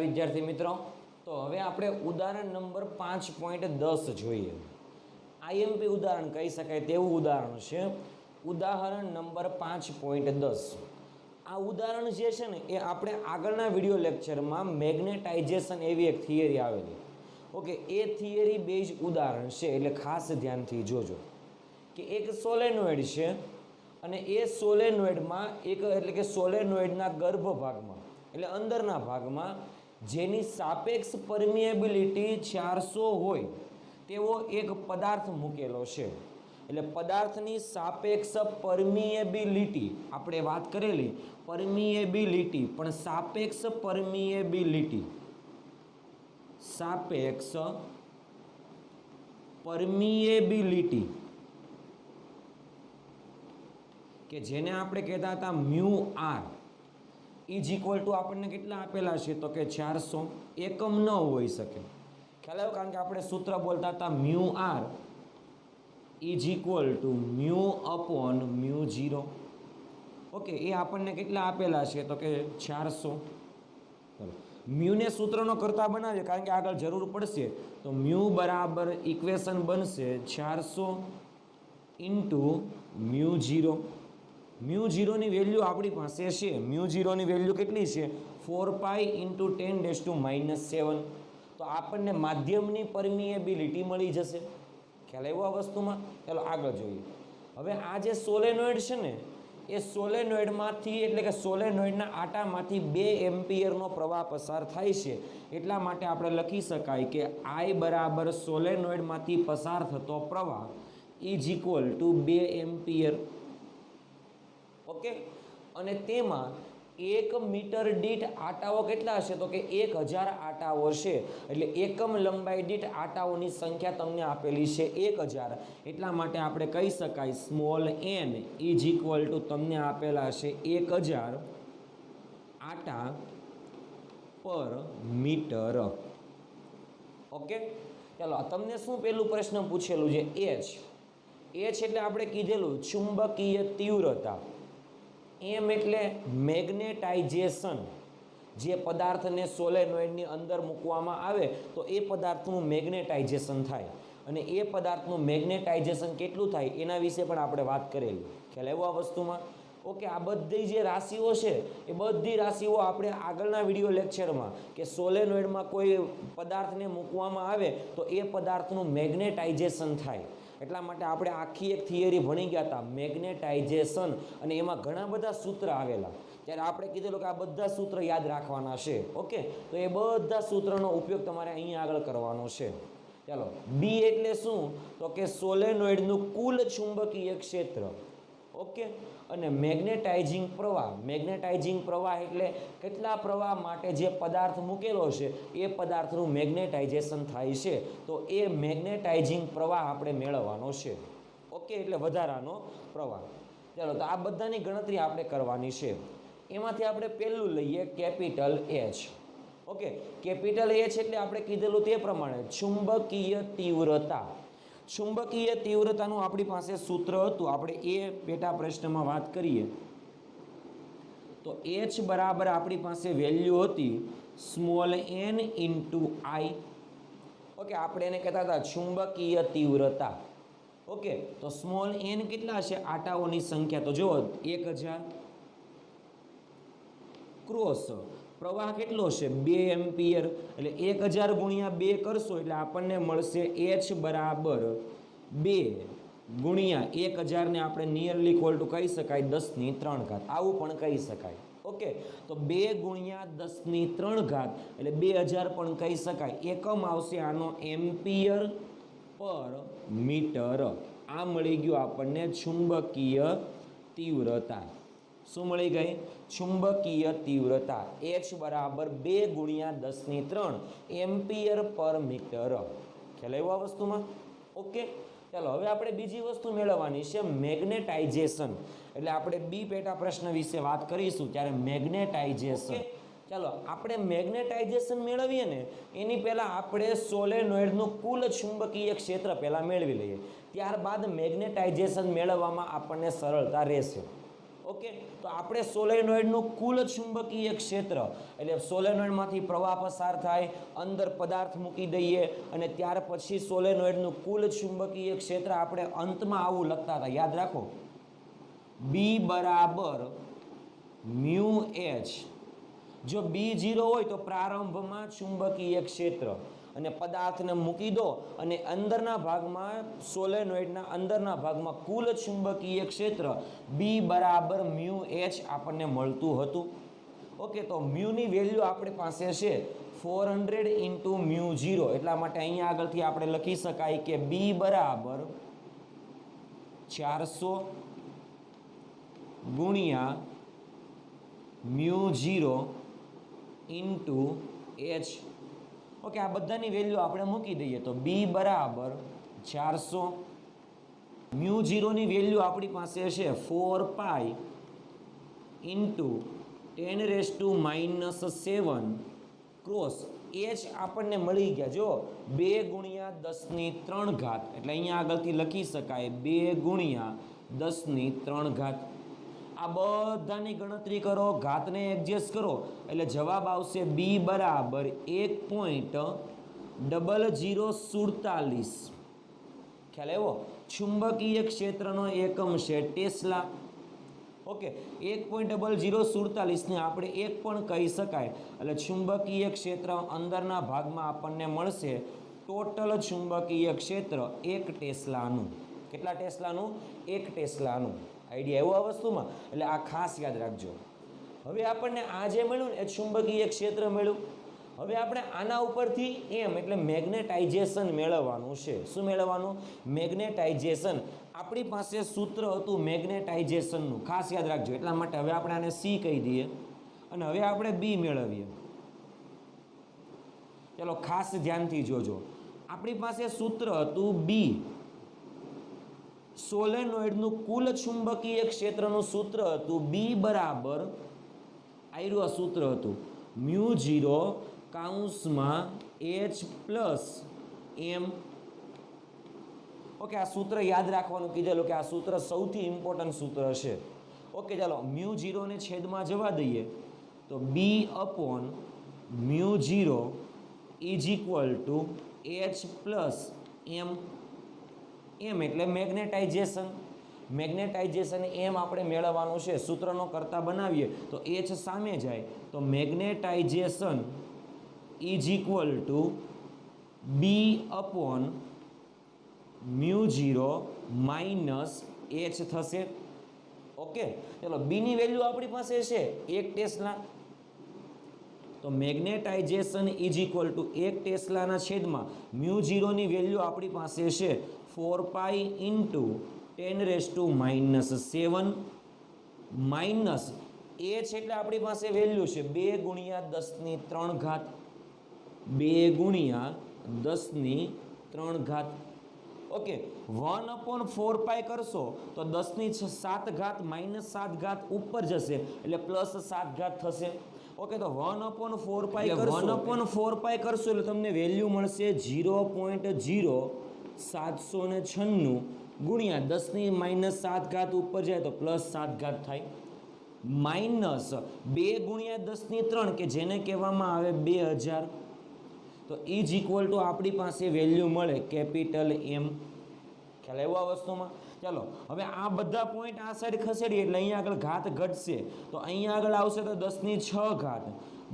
विद्यार्थी मित्रों, तो हवे आपणे उदाहरण नंबर 5.10 જોઈએ। आईएमपी उदाहरण कही शकाय तेवुं उदाहरण छे। उदाहरण नंबर 5.10 आ उदाहरण जे छे ने ए आपणे આગળના વિડિયો લેક્ચરમાં મેગ્નેટાઇઝેશન એવી એક થિયરી આવેલી। ओके, ए थियरी बेज उदाहरण छे એટલે ખાસ ધ્યાનથી જોજો કે એક સોલેનોઇડ છે અને એ સોલેનોઇડમાં એક એટલે કે સોલેનોઇડના ગર્ભ ભાગમાં એટલે અંદરના ભાગમાં જેની સાપેક્ષ પરમિએબિલિટી 400 હોય તેવો એક પદાર્થ મૂકેલો છે। એટલે પદાર્થની સાપેક્ષ પરમિએબિલિટી આપણે વાત કરેલી પરમિએબિલિટી, પણ સાપેક્ષ પરમિએબિલિટી કે જેને આપણે કહેતા હતા mu are is equal to આપણને કેટલા આપેલા છે તો કે 400 એકમ ન હોઈ શકે। ખ્યાલ આવ્યો? કારણ કે આપણે સૂત્ર બોલતા હતા mu are is equal to mu upon mu 0। Okay, એ આપણને કેટલા આપેલા છે તો કે 400। ચલો म्यू ने सूत्रનો કરતા બનાવીએ કારણ કે આગળ જરૂર પડશે। તો म्यू बराबर इक्वेशन बनશે 400 इंटू म्यू 0। म्यू 0 ની વેલ્યુ આપણી પાસે છે। म्यू 0 ની વેલ્યુ કેટલી છે 4 પાઈ इंटू 10⁻⁻⁷। તો આપણને માધ્યમની પરમિએબિલિટી મળી જશે। ખ્યાલ આવ્યો આ વસ્તુમાં? ચાલો આગળ જોઈએ। હવે આ જે સોલેનોઇડ છે ને એ સોલેનોઇડમાંથી એટલે કે સોલેનોઇડના આટામાંથી 2 એમ્પિયરનો પ્રવાહ પસાર થાય છે। એટલા માટે આપણે લખી શકાય કે I બરાબર સોલેનોઇડમાંથી પસાર થતો પ્રવાહ is equal two 2 ampere. Okay, અને તેમાં 1 મીટર દીઠ આટાઓ કેટલા હશે તો કે 1000 આટાઓ છે। એટલે એકમ લંબાઈ દીઠ આટાઓની સંખ્યા તમને આપેલી છે 1000। એટલા માટે આપણે કહી શકાય small n is equal two તમને આપેલા છે 1000 આટા પર મીટર। ઓકે, ચાલો તમને શું પહેલું પ્રશ્ન પૂછેલું છે h એટલે આપણે કીધેલું ચુંબકીય तीव्रता। एम एटले मैग्नेटाइजेशन। जे पदार्थने सोलेनोइडनी अंदर मूकवामां आवे तो ए पदार्थनुं मैग्नेटाइजेशन थाय अने ए पदार्थनुं मैग्नेटाइजेशन केटलुं थाय एना विषे पण आपणे वात करेली। ख्याल आव्यो आ वस्तुमां? ओके, आ बधी जे राशिओ छे ए बधी राशिओ आपणे आगळना विडियो लेक्चरमां के सोलेनोइडमां कोई पदार्थने मूकवामां आवे तो ए पदार्थनुं मैग्नेटाइजेशन थाय। એટલા માટે આપણે આખી એક થિયરી ભણી ગયા હતા મેગ્નેટાઇઝેશન, અને એમાં ઘણા બધા સૂત્ર આવેલા। ત્યારે આપણે કીધેલું કે આ બધા સૂત્ર યાદ રાખવાના છે। ઓકે, તો એ બધા સૂત્રનો ઉપયોગ તમારે અહીં આગળ કરવાનો છે। ચાલો, બી એટલે શું તો કે સોલેનોઇડનું કુલ ચુંબકીય ક્ષેત્ર। ઓકે, અને મેગ્નેટાઇઝિંગ પ્રવાહ એટલે કેટલા પ્રવાહ માટે જે પદાર્થ મૂકેલો છે એ પદાર્થનું મેગ્નેટાઇઝેશન થાય છે। તો એ મેગ્નેટાઇઝિંગ પ્રવાહ આપણે મેળવવાનો છે। ઓકે, એટલે વધારાનો પ્રવાહ। ચાલો, તો આ બધાની ગણતરી આપણે કરવાની છે। એમાંથી આપણે પહેલું લઈએ capital H. Okay, capital H એટલે આપણે કીધેલું તે પ્રમાણે ચુંબકીય તીવ્રતા। चुंबकीय तीव्रताનું આપણી પાસે સૂત્ર હતું। આપણે એ પેટા પ્રશ્નમાં વાત કરીએ તો h બરાબર આપણી પાસે વેલ્યુ હતી small n into I। Okay, આપણે એને કહેતા હતા ચુંબકીય तीव्रता। ઓકે, તો સ્મોલ n કેટલા છે આટાઓની સંખ્યા તો જુઓ 1000 ક્રોસ प्रवाह કેટલો છે 2 એમ્પિયર। એટલે 1000 ગુણ્યા 2 કરશો એટલે આપણને મળશે h બરાબર 2 ગુણ્યા 1000 ને આપણે નિયરલી ઇક્વલ ટુ કહી શકાય 10⁻³ આવું પણ કહી શકાય। ઓકે, તો 2 ગુણ્યા 10⁻³ એટલે 2000 પણ કહી શકાય। એકમ આવશે આનો એમ્પિયર પર મીટર। આ મળી ગયું આપણને ચુંબકીય तीव्रता। શું મળી ગઈ ચુંબકીય तीव्रता h બરાબર 2 ગુણ્યા 10⁻³ એમ્પિયર પર મીટર। ખ્યાલ આવ્યો આ વસ્તુમાં? ઓકે, ચાલો હવે આપણે બીજી વસ્તુ મેળવવાની છે મેગ્નેટાઇઝેશન। એટલે આપણે બી પેટા પ્રશ્ન વિશે વાત કરીશું ત્યારે મેગ્નેટાઇઝેશન। ચાલો આપણે મેગ્નેટાઇઝેશન મેળવીએ ને એની પહેલા આપણે સોલેનોઇડનું કુલ ચુંબકીય ક્ષેત્ર પહેલા મેળવી લઈએ, ત્યારબાદ મેગ્નેટાઇઝેશન મેળવવામાં આપણને સરળતા રહેશે। ઓકે, તો આપણે સોલેનોઇડનું કુલ ચુંબકીય ક્ષેત્ર એટલે સોલેનોઇડમાંથી પ્રવાહ પસાર થાય, અંદર પદાર્થ મૂકી દઈએ અને ત્યાર પછી સોલેનોઇડનું કુલ ચુંબકીય ક્ષેત્ર આપણે અંતમાં આવું લખતા હતા, યાદ રાખો, બી બરાબર મ્યુ એચ. જો બી 0 હોય તો પ્રારંભમાં ચુંબકીય ક્ષેત્ર અને પદાર્થને મૂકી દો અને અંદરના ભાગમાં સોલેનોઇડના અંદરના ભાગમાં કુલ ચુંબકીય ક્ષેત્ર બી બરાબર મ્યુ એચ આપણને મળતું હતું. ઓકે, તો મ્યુની વેલ્યુ આપણી પાસે છે 400 ઇન્ટુ મ્યુ 0, એટલા માટે અહીંયા આગળથી આપણે લખી શકાય કે બી બરાબર 400 ગુણ્યા મ્યુ 0 ઇન્ટુ એચ. ઓકે, આ બધાની વેલ્યુ આપણે મૂકી દઈએ તો બી બરાબર 400, મ્યુ 0 ની વેલ્યુ આપણી પાસે છે 4 પાઈ ઇન્ટુ 10⁻⁻7 ક્રોસ એચ આપણને મળી ગયા. જો 2 ગુણ્યા 10⁻³ ઘાત, એટલે અહીંયા આગળથી લખી શકાય 2 ગુણ્યા 10⁻³ ઘાત. આ બધાની ગણતરી કરો, ઘાતને એડજસ્ટ કરો એટલે જવાબ આવશે બી બરાબર 1.0047. ખ્યાલ આવ્યો? ચુંબકીય ક્ષેત્રનો એકમ છે ટેસ્લા. ઓકે, 1.0047 ને આપણે 1 પણ કહી શકાય. એટલે ચુંબકીય ક્ષેત્ર અંદરના ભાગમાં આપણને મળશે ટોટલ ચુંબકીય ક્ષેત્ર 1 ટેસ્લાનું. કેટલા ટેસ્લાનું? 1 ટેસ્લાનું. આઈડિયા એવો આ વસ્તુમાં, એટલે આ ખાસ યાદ રાખજો. હવે આપણને આ જે મળ્યું ને એ ચુંબકીય ક્ષેત્ર મળ્યું. હવે આપણે આના ઉપરથી એમ એટલે મેગ્નેટાઇઝેશન મેળવવાનું છે. શું મેળવવાનું? મેગ્નેટાઇઝેશન. આપણી પાસે સૂત્ર હતું મેગ્નેટાઇઝેશનનું, ખાસ યાદ રાખજો. એટલા માટે હવે આપણે આને સી કહી દઈએ અને હવે આપણે બી મેળવીએ. ચલો ખાસ ધ્યાનથી જોજો. આપણી પાસે સૂત્ર હતું બી. સોલેનોઇડનું કુલ ચુંબકીય ક્ષેત્રનું સૂત્ર હતું બી બરાબર આયરું સૂત્ર હતું મ્યુ 0 કૌંસમાં એચ પ્લસ એમ. ઓકે, આ સૂત્ર યાદ રાખવાનું કીધેલું કે આ સૂત્ર સૌથી ઇમ્પોર્ટન્ટ સૂત્ર છે. ઓકે, ચાલો મ્યુ 0 ને છેદમાં જવા દઈએ તો B upon mu 0 is equal to H plus M. M એટલે મેગ્નેટાઇઝેશન. મેગ્નેટાઇઝેશન એમ આપણે મેળવવાનું છે. સૂત્રનો કરતા બનાવીએ તો એચ સામે જાય તો magnetization is equal to B upon mu 0 minus H થશે. ઓકે, ચલો બીની વેલ્યુ આપણી પાસે છે 1 ટેસ્લા. તો મેગ્નેટાઇઝેશન ઇઝ ઇક્વલ ટુ 1 ટેસ્લાના છેદમાં મ્યુ 0 ની વેલ્યુ આપણી પાસે છે 4 પાઈ ઇન્ટુ 10⁻⁷ માઇનસ એચ એટલે આપણી પાસે વેલ્યુ છે 2 ગુણ્યા 10⁻³ ઘાત. 2 ગુણ્યા 10⁻³ ઘાત. ઓકે, 1/4 પાઈ કરશો તો 10⁻7 ઘાત -7 ઘાત ઉપર જશે એટલે +7 ઘાત થશે. ઓકે, તો 1/4 પાઈ કરશો 1/4 પાઈ કરશો એટલે તમને વેલ્યુ મળશે 0.0796 ગુણ્યા 10⁻7 ઘાત ઉપર જાય તો +7 ઘાત થાય, માઇનસ 2 ગુણ્યા 10⁻³ કે જેને કહેવામાં આવે 2000. તો ઇઝ ઇક્વલ ટુ આપણી પાસે વેલ્યુ મળે કેપિટલ એમ. ખ્યાલ આવ્યો આ વસ્તુમાં? ચાલો હવે આ બધા પોઈન્ટ આ સાઈડ ખસેડીએ એટલે અહીંયા આગળ ઘાત ઘટશે. તો અહીંયા આગળ આવશે તો 10⁻6 ઘાત,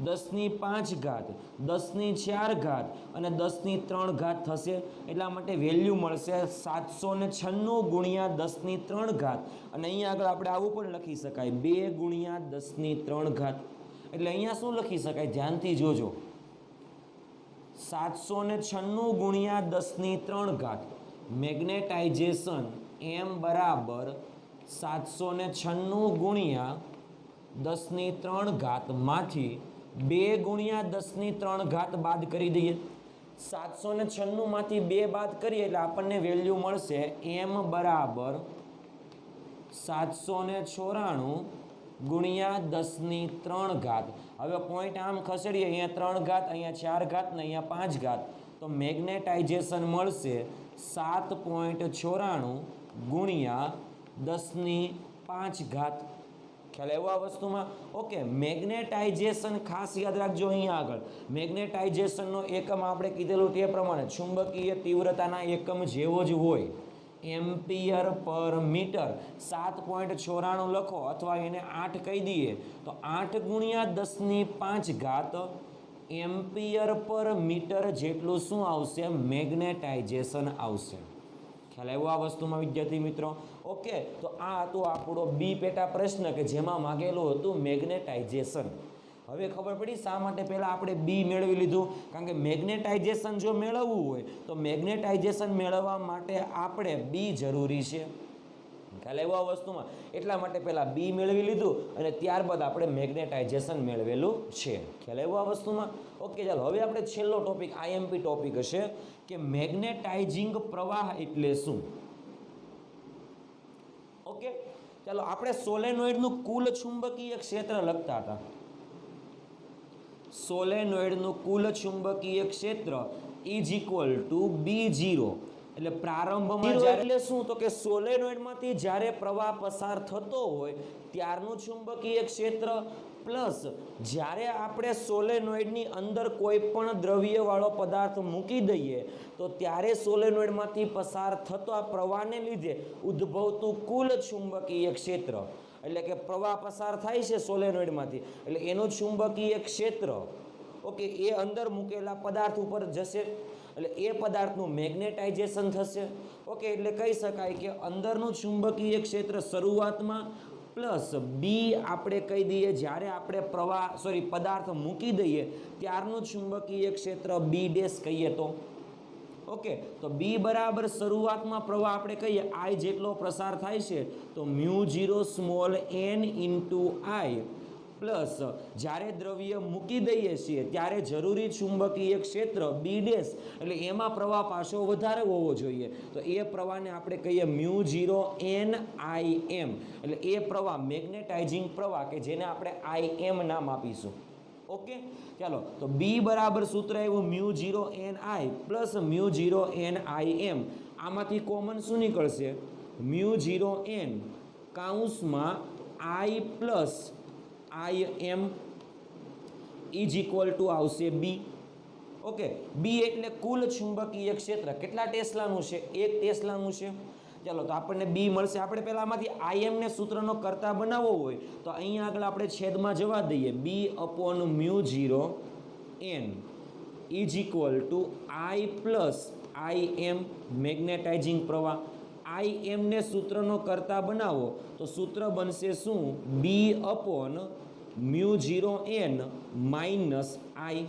10⁻5 ઘાત, 10⁻4 ઘાત અને 10⁻3 ઘાત થશે. એટલા માટે વેલ્યુ મળશે 796 ગુણ્યા 10⁻3 ઘાત. અને અહીંયા આગળ આપણે આવું પણ લખી શકાય 2 ગુણ્યા 10⁻3 ઘાત. એટલે અહીંયા શું લખી શકાય? ધ્યાનથી જોજો. 796 ગુણ્યા 10⁻3 ઘાત. મેગ્નેટાઇઝેશન એમ બરાબર 796 ગુણ્યા 10⁻3 ઘાત માંથી 2 ગુણ્યા 10⁻3 ઘાત બાદ કરી દઈએ. 796 માંથી 2 બાદ કરીએ એટલે આપણને વેલ્યુ મળશે એમ બરાબર 794 ગુણ્યા 10⁻3 ઘાત. હવે પોઈન્ટ આમ ખસેડીએ, અહીંયા 3 ઘાત, અહીંયા 4 ઘાત ને અહીંયા 5 ઘાત. તો મેગ્નેટાઇઝેશન મળશે 7.94 ગુણ્યા 10⁻5 ઘાત. ખ્યાલ આવ્યો આ વસ્તુમાં? ઓકે, મેગ્નેટાઇઝેશન ખાસ યાદ રાખજો. અહીંયા આગળ મેગ્નેટાઇઝેશનનો એકમ આપણે કીધેલું તે પ્રમાણે ચુંબકીય તીવ્રતાના એકમ જેવો જ હોય, એમ્પિયર પર મીટર. 7.94 લખો અથવા એને 8 કહી દઈએ તો 8 ગુણ્યા 10⁵ એમ્પિયર પર મીટર જેટલું શું આવશે? મેગ્નેટાઇઝેશન આવશે. ખ્યાલ આવ્યો આ વસ્તુમાં વિદ્યાર્થી મિત્રો? ઓકે, તો આ હતો આપણો બી પેટા પ્રશ્ન કે જેમાં માગેલું હતું મેગ્નેટાઇઝેશન. હવે ખબર પડી શા માટે પહેલાં આપણે બી મેળવી લીધું? કારણ કે મેગ્નેટાઇઝેશન જો મેળવવું હોય તો મેગ્નેટાઇઝેશન મેળવવા માટે આપણે બી જરૂરી છે. ખ્યાલ આવ્યો આ વસ્તુમાં? એટલા માટે પહેલાં બી મેળવી લીધું અને ત્યારબાદ આપણે મેગ્નેટાઇઝેશન મેળવેલું છે. ખ્યાલ આવ્યો આ વસ્તુમાં? ઓકે, ચાલો હવે આપણે છેલ્લો ટોપિક આઈએમપી ટોપિક હશે કે મેગ્નેટાઇઝિંગ પ્રવાહ એટલે શું. ઓકે, ચાલો આપણે સોલેનોઇડનું કુલ ચુંબકીય ક્ષેત્ર લખતા હતા. સોલેનોઇડનું કુલ ચુંબકીય ક્ષેત્ર ઇઝ ઇક્વલ ટુ B0. એટલે પ્રારંભમાં એટલે શું? તો કે સોલેનોઇડમાંથી જ્યારે પ્રવાહ પસાર થતો હોય ત્યારનું ચુંબકીય ક્ષેત્ર પ્લસ જ્યારે આપણે સોલેનોઇડની અંદર કોઈ પણ દ્રવ્યવાળો પદાર્થ મૂકી દઈએ તો ત્યારે સોલેનોઇડમાંથી પસાર થતા પ્રવાહને લીધે ઉદ્ભવતું કુલ ચુંબકીય ક્ષેત્ર, એટલે કે પ્રવાહ પસાર થાય છે સોલેનોઇડમાંથી એટલે એનું ચુંબકીય ક્ષેત્ર ઓકે એ અંદર મૂકેલા પદાર્થ ઉપર જશે એટલે એ પદાર્થનું મેગ્નેટાઇઝેશન થશે. ઓકે, એટલે કહી શકાય કે અંદરનું ચુંબકીય ક્ષેત્ર શરૂઆતમાં પ્લસ બી આપણે કહી દઈએ જ્યારે આપણે પદાર્થ મૂકી દઈએ ત્યારનું ચુંબકીય ક્ષેત્ર બી ડેશ કહીએ તો. ઓકે, તો બી બરાબર શરૂઆતમાં પ્રવાહ આપણે કહીએ આઈ જેટલો પ્રસાર થાય છે તો μ0 small n into I plus જ્યારે દ્રવ્ય મૂકી દઈએ છીએ ત્યારે જરૂરી ચુંબકીય ક્ષેત્ર બી ડેશ એટલે એમાં પ્રવાહ પાછો વધારે હોવો જોઈએ તો એ પ્રવાહને આપણે કહીએ μ0 n im. એટલે એ પ્રવાહ મેગ્નેટાઇઝિંગ પ્રવાહ કે જેને આપણે im નામ આપીશું. ઓકે, ચાલો તો બી બરાબર સૂત્ર આવ્યું μ0 ni પ્લસ μ0 nim. આમાંથી કોમન શું નીકળશે? μ0 n કૌંસમાં i plus im is equal two આવશે બી. ઓકે, બી એટલે કુલ ચુંબકીય ક્ષેત્ર કેટલા ટેસ્લાનું છે? 1 ટેસ્લાનું છે. ચાલો તો આપણને બી મળશે. આપણે પહેલાં આમાંથી im ને સૂત્રનો કરતા બનાવવો હોય તો અહીંયા આગળ આપણે છેદમાં જવા દઈએ B upon μ0 n is equal to i plus im magnetizing પ્રવાહ. im ને સૂત્રનો કરતા બનાવો તો સૂત્ર બનશે શું? B upon μ0 n minus i.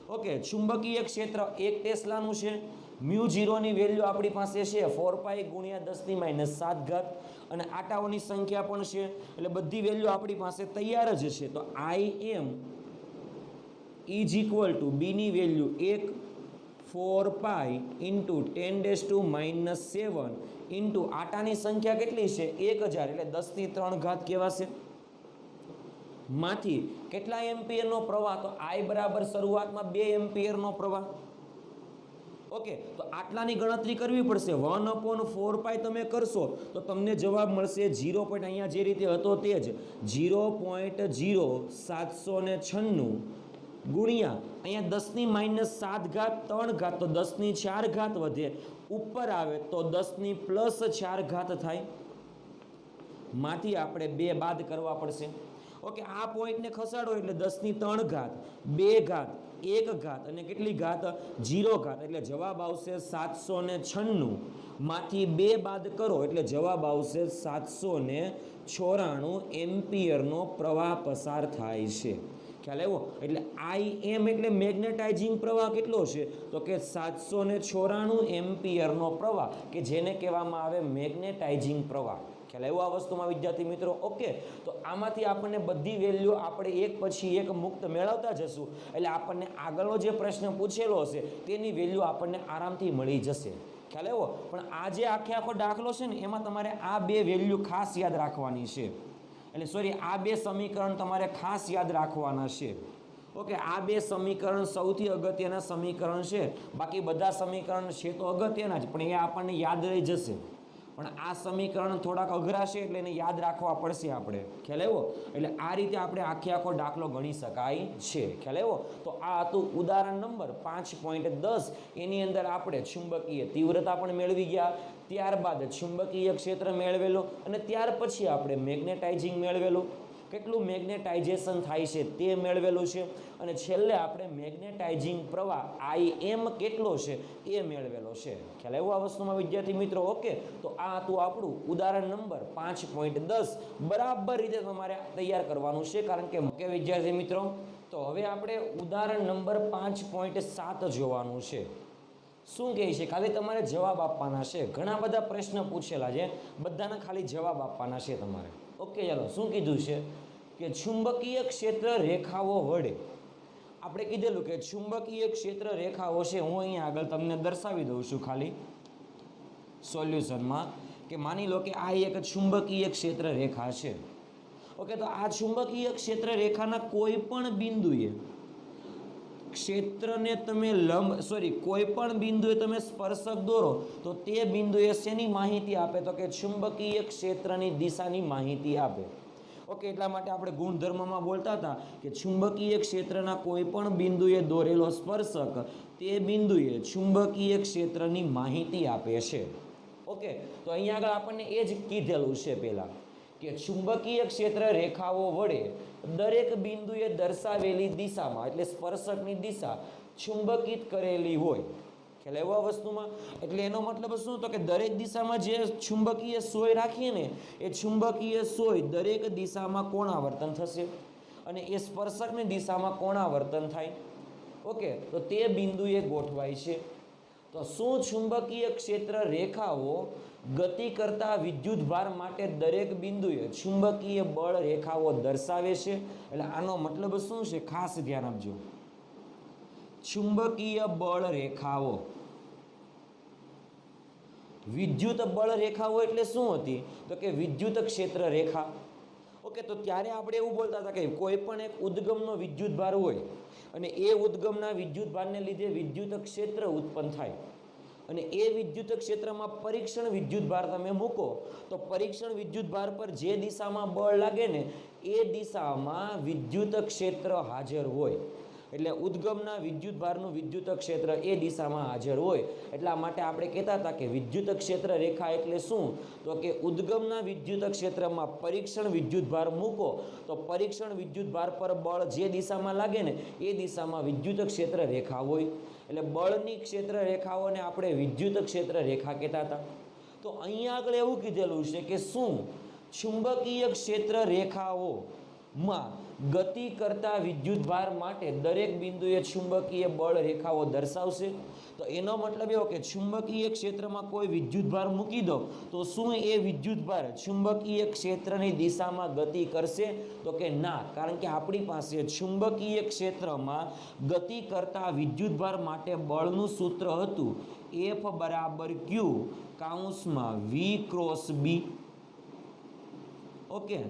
Okay, ચુંબકીય ક્ષેત્ર 1 ટેસ્લાનું છે. μ0 ની વેલ્યુ આપણી પાસે છે 4π ગુણ્યા 10⁻⁷ અને આટાઓની સંખ્યા પણ છે એટલે બધી વેલ્યુ આપણી પાસે તૈયાર જ છે. તો im ઇઝ ઇક્વલ ટુ બી ની વેલ્યુ 1 4π ઇન્ટુ 10⁻⁷ ઇન્ટુ આટાની સંખ્યા કેટલી છે? 1000 એટલે 10⁻³ કહેવાશે. માંથી કેટલા એમ્પિયરનો પ્રવાહ? તો I બરાબર શરૂઆતમાં 2 એમ્પિયરનો પ્રવાહ. ઓકે, તો આટલાની ગણતરી કરવી પડશે. 1/4π તમે કરશો તો તમને જવાબ મળશે 0. અહીંયા જે રીતે હતો તે જ 0.0796 ગુણ્યા અહીંયા 10⁻⁷ 3 તો 10⁴ વધે ઉપર આવે તો 10+4 થાય. માંથી આપણે 2 બાદ કરવા પડશે. ઓકે, આ પોઈન્ટને ખસાડો એટલે 10⁻3 2 1 અને કેટલી ઘાત? 0 એટલે જવાબ આવશે 796. માંથી 2 બાદ કરો એટલે જવાબ આવશે 794 એમ્પિયરનો પ્રવાહ પસાર થાય છે. ખ્યાલ આવ્યો? એટલે im એટલે મેગ્નેટાઇઝિંગ પ્રવાહ કેટલો છે? તો કે 794 એમ્પિયરનો પ્રવાહ કે જેને કહેવામાં આવે મેગ્નેટાઇઝિંગ પ્રવાહ. ખ્યાલ આવ્યો આ વસ્તુમાં વિદ્યાર્થી મિત્રો? ઓકે, તો આમાંથી આપણને બધી વેલ્યુ આપણે એક પછી એક મુક્ત મેળવતા જશું એટલે આપણને આગળનો જે પ્રશ્ન પૂછેલો હશે તેની વેલ્યુ આપણને આરામથી મળી જશે. ખ્યાલ આવ્યો? પણ આ જે આખો દાખલો છે ને એમાં તમારે આ 2 વેલ્યુ ખાસ યાદ રાખવાની છે. એટલે આ 2 સમીકરણ તમારે ખાસ યાદ રાખવાના છે. ઓકે, આ 2 સમીકરણ સૌથી અગત્યના સમીકરણ છે. બાકી બધા સમીકરણ છે તો અગત્યના જ પણ એ આપણને યાદ રહી જશે. પણ આ સમીકરણ થોડાક અઘરા છે એટલે એને યાદ રાખવા પડશે આપણે, ખ્યાલ આવ્યો? એટલે આ રીતે આપણે આખો દાખલો ગણી શકાય છે, ખ્યાલ આવ્યો? તો આ હતું ઉદાહરણ નંબર 5.10. એની અંદર આપણે ચુંબકીય તીવ્રતા પણ મેળવી ગયા, ત્યારબાદ ચુંબકીય ક્ષેત્ર મેળવેલો અને ત્યાર પછી આપણે મેગ્નેટાઇઝિંગ મેળવેલું, કેટલું મેગ્નેટાઇઝેશન થાય છે તે મેળવેલું છે અને છેલ્લે આપણે મેગ્નેટાઇઝિંગ પ્રવાહ Im કેટલો છે એ મેળવેલો છે, ખ્યાલ આવ્યો આ વસ્તુમાં વિદ્યાર્થી મિત્રો? ઓકે, તો આ હતું આપણું ઉદાહરણ નંબર 5.10. બરાબર રીતે તમારે તૈયાર કરવાનું છે, કારણ કે વિદ્યાર્થી મિત્રો તો હવે આપણે ઉદાહરણ નંબર 5.7 જોવાનું છે. શું કહે છે? ખાલી તમારે જવાબ આપવાના છે. ઘણા બધા પ્રશ્ન પૂછેલા છે, બધાના ખાલી જવાબ આપવાના છે તમારે. ઓકે, ચાલો. શું કીધું છે કે ચુંબકીય ક્ષેત્ર રેખાઓ વડે આપણે કીધેલું કે ચુંબકીય ક્ષેત્ર રેખાઓ છે. હું અહીંયા આગળ તમને દર્શાવી દઉં છું ખાલી સોલ્યુશનમાં, કે માની લો કે આ એક ચુંબકીય ક્ષેત્ર રેખા છે. ઓકે, તો આ ચુંબકીય ક્ષેત્ર રેખાના કોઈ પણ બિંદુએ ક્ષેત્રને તમે કોઈ પણ બિંદુએ તમે સ્પર્શક દોરો તો તે બિંદુએ શેની માહિતી આપે? તો કે ચુંબકીય ક્ષેત્રની દિશાની માહિતી આપે. ઓકે, એટલા માટે આપણે ગુણધર્મમાં બોલતા હતા કે ચુંબકીય ક્ષેત્રના કોઈ પણ બિંદુએ દોરેલો સ્પર્શક તે બિંદુએ ચુંબકીય ક્ષેત્રની માહિતી આપે છે. ઓકે, તો અહીંયા આગળ આપણને એ જ કીધેલું છે પહેલા કે ચુંબકીય ક્ષેત્ર રેખાઓ વડે દરેક બિંદુએ દર્શાવેલી દિશામાં, એટલે સ્પર્શકની દિશા ચુંબકિત કરેલી હોય, ખ્યાલ આવ્યો આ વસ્તુમાં? એટલે એનો મતલબ શું? તો કે દરેક દિશામાં જે ચુંબકીય સોય રાખીએ ને એ ચુંબકીય સોય દરેક દિશામાં કોણાવર્તન થશે અને એ સ્પર્શકની દિશામાં કોણાવર્તન થાય. ઓકે, તો તે બિંદુએ ગોઠવાય છે. તો શું ચુંબકીય ક્ષેત્ર રેખાઓ ગતિ કરતા વિદ્યુત ભાર માટે દરેક બિંદુએ ચુંબકીય બળ રેખાઓ દર્શાવે છે? એટલે આનો મતલબ શું છે? ખાસ ધ્યાન આપજો. ચુંબકીય બળ રેખાઓ, વિદ્યુત બળ રેખાઓ એટલે શું હતી? તો કે વિદ્યુત ક્ષેત્ર રેખા. ઓકે, તો ત્યારે આપણે એવું બોલતા હતા કે કોઈ પણ એક ઉદ્ગમનો વિદ્યુત ભાર હોય અને એ ઉદ્ગમના વિદ્યુત ભારને લીધે વિદ્યુત ક્ષેત્ર ઉત્પન્ન થાય અને એ વિદ્યુત ક્ષેત્રમાં પરીક્ષણ વિદ્યુત ભાર તમે મૂકો તો પરીક્ષણ વિદ્યુત ભાર પર જે દિશામાં બળ લાગે ને એ દિશામાં વિદ્યુત ક્ષેત્ર હાજર હોય. એટલે ઉદ્ગમના વિદ્યુત ભારનું વિદ્યુત ક્ષેત્ર એ દિશામાં હાજર હોય. એટલા માટે આપણે કહેતા હતા કે વિદ્યુત ક્ષેત્ર રેખા એટલે શું? તો કે ઉદ્ગમના વિદ્યુત ક્ષેત્રમાં પરીક્ષણ વિદ્યુત ભાર મૂકો તો પરીક્ષણ વિદ્યુત ભાર પર બળ જે દિશામાં લાગે ને એ દિશામાં વિદ્યુત ક્ષેત્ર રેખા હોય. એટલે બળની ક્ષેત્ર રેખાઓને આપણે વિદ્યુત ક્ષેત્ર રેખા કહેતા હતા. તો અહીંયા આગળ એવું કીધેલું છે કે શું ચુંબકીય ક્ષેત્ર રેખાઓમાં ગતિ કરતા વિદ્યુત ભાર માટે દરેક બિંદુએ ચુંબકીય બળ રેખાઓ દર્શાવશે? તો એનો મતલબ એવો કે ચુંબકીય ક્ષેત્રમાં કોઈ વિદ્યુત ભાર મૂકી દો તો શું એ વિદ્યુત ભાર ચુંબકીય ક્ષેત્રની દિશામાં ગતિ કરશે? તો કે ના, કારણ કે આપણી પાસે ચુંબકીય ક્ષેત્રમાં ગતિ કરતા વિદ્યુત ભાર માટે બળનું સૂત્ર હતું F = Q કૌંસમાં V × B. ઓકે,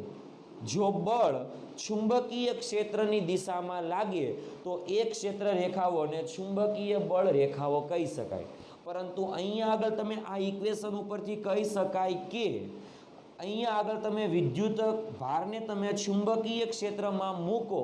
જો બળ ચુંબકીય ક્ષેત્રની દિશામાં લાગે તો એ ક્ષેત્ર રેખાઓને ચુંબકીય બળ રેખાઓ કહી શકાય. પરંતુ અહીંયા આગળ તમે આ ઇક્વેશન ઉપરથી કહી શકાય કે અહીંયા આગળ તમે વિદ્યુત ભારને તમે ચુંબકીય ક્ષેત્રમાં મૂકો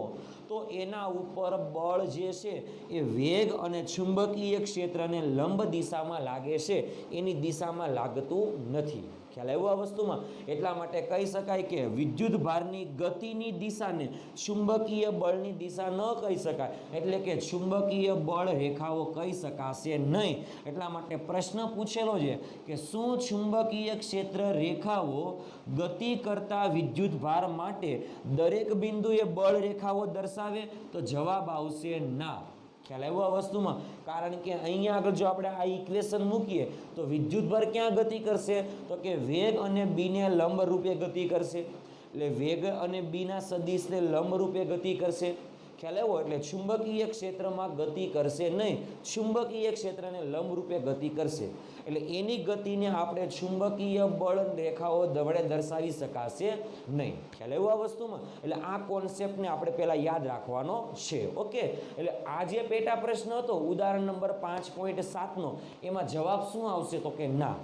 તો એના ઉપર બળ જે છે એ વેગ અને ચુંબકીય ક્ષેત્રને લંબ દિશામાં લાગે છે, એની દિશામાં લાગતું નથી. ખ્યાલ આવ્યો આ વસ્તુમાં? એટલા માટે કહી શકાય કે વિદ્યુત ભારની ગતિની દિશાને ચુંબકીય બળની દિશા ન કહી શકાય, એટલે કે ચુંબકીય બળ રેખાઓ કહી શકાશે નહીં. એટલા માટે પ્રશ્ન પૂછેલો છે કે શું ચુંબકીય ક્ષેત્ર રેખાઓ ગતિ કરતા વિદ્યુત ભાર માટે દરેક બિંદુએ બળ રેખાઓ દર્શાવે? તો જવાબ આવશે ના. ખ્યાલ આવ્યો આ વસ્તુમાં? કારણ કે અહીંયા આગળ જો આપણે આ ઇક્વેશન મૂકીએ તો વિદ્યુતભાર ક્યાં ગતિ કરશે? તો કે વેગ અને બીને લંબ રૂપે ગતિ કરશે. એટલે વેગ અને બીના સદિશને લંબ રૂપે ગતિ કરશે. ખ્યાલ આવ્યો? એટલે ચુંબકીય ક્ષેત્રમાં ગતિ કરશે નહીં, ચુંબકીય ક્ષેત્રને લંબ રૂપે ગતિ કરશે. એટલે એની ગતિને આપણે ચુંબકીય બળ રેખાઓ વડે દર્શાવી શકાશે નહીં. ખ્યાલ આવ્યો આ વસ્તુમાં? એટલે આ કોન્સેપ્ટને આપણે પહેલાં યાદ રાખવાનો છે. ઓકે, એટલે આ જે પેટા પ્રશ્ન હતો ઉદાહરણ નંબર 5.7નો એમાં જવાબ શું આવશે? તો કે ના.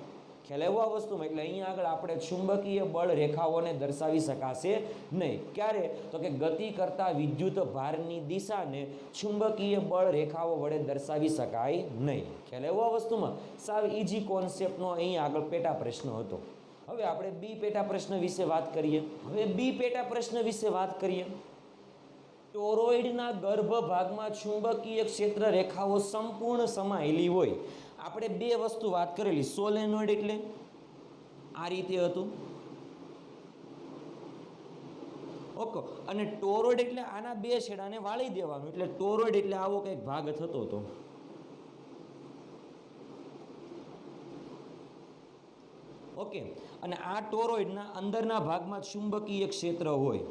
ખ્યાલ આવ્યો આ વસ્તુમાં? એટલે અહીંયા આગળ આપણે ચુંબકીય બળ રેખાઓને દર્શાવી શકાશે નહીં. ક્યારે? તો કે ગતિ કરતા વિદ્યુત ભારની દિશાને ચુંબકીય બળ રેખાઓ વડે દર્શાવી શકાય નહીં. ખ્યાલ આવ્યો આ વસ્તુમાં? સાવ ઈજી કોન્સેપ્ટનો અહીંયા આગળ પેટા પ્રશ્ન હતો. હવે આપણે બી પેટા પ્રશ્ન વિશે વાત કરીએ. ટોરોઇડના ગર્ભ ભાગમાં ચુંબકીય ક્ષેત્ર રેખાઓ સંપૂર્ણ સમાયેલી હોય. આપણે બે વસ્તુ વાત કરેલી. સોલેનોઇડ એટલે આ રીતે હતું, ઓકે, અને ટોરોઇડ એટલે આના બે છેડાને વાળી દેવાનું, એટલે ટોરોઇડ એટલે આવો કંઈક ભાગ થતો હતો. ઓકે, અને આ ટોરોઇડના અંદરના ભાગમાં ચુંબકીય ક્ષેત્ર હોય